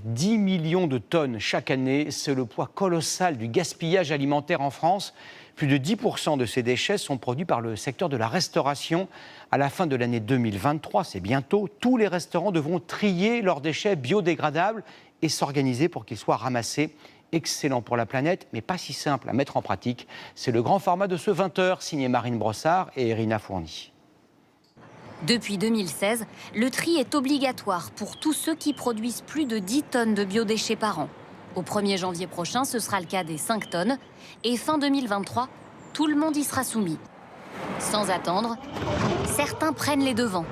10 millions de tonnes chaque année. C'est le poids colossal du gaspillage alimentaire en France. Plus de 10% de ces déchets sont produits par le secteur de la restauration. À la fin de l'année 2023, c'est bientôt, tous les restaurants devront trier leurs déchets biodégradables et s'organiser pour qu'ils soient ramassés. Excellent pour la planète, mais pas si simple à mettre en pratique. C'est le grand format de ce 20h, signé Marine Brossard et Irina Fourny. Depuis 2016, le tri est obligatoire pour tous ceux qui produisent plus de 10 tonnes de biodéchets par an. Au 1er janvier prochain, ce sera le cas des 5 tonnes. Et fin 2023, tout le monde y sera soumis. Sans attendre, certains prennent les devants.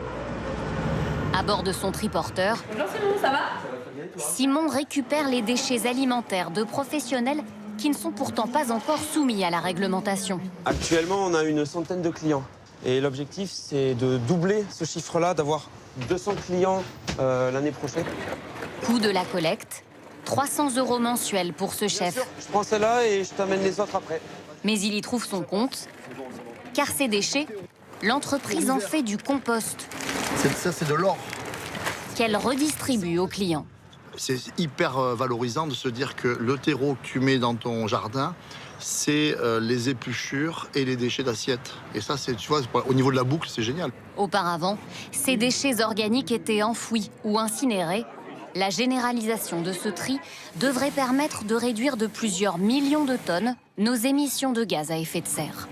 À bord de son triporteur, bonjour Simon, ça va? Simon récupère les déchets alimentaires de professionnels qui ne sont pourtant pas encore soumis à la réglementation. Actuellement, on a une centaine de clients. Et l'objectif, c'est de doubler ce chiffre-là, d'avoir 200 clients l'année prochaine. Coût de la collecte, 300 € mensuels pour ce chef. Bien sûr, je prends celle-là et je t'amène les autres après. Mais il y trouve son compte, car ces déchets, l'entreprise en fait du compost. Ça, c'est de l'or. Qu'elle redistribue aux clients. C'est hyper valorisant de se dire que le terreau que tu mets dans ton jardin, c'est les épluchures et les déchets d'assiette. Et ça, tu vois, au niveau de la boucle, c'est génial. Auparavant, ces déchets organiques étaient enfouis ou incinérés. La généralisation de ce tri devrait permettre de réduire de plusieurs millions de tonnes nos émissions de gaz à effet de serre.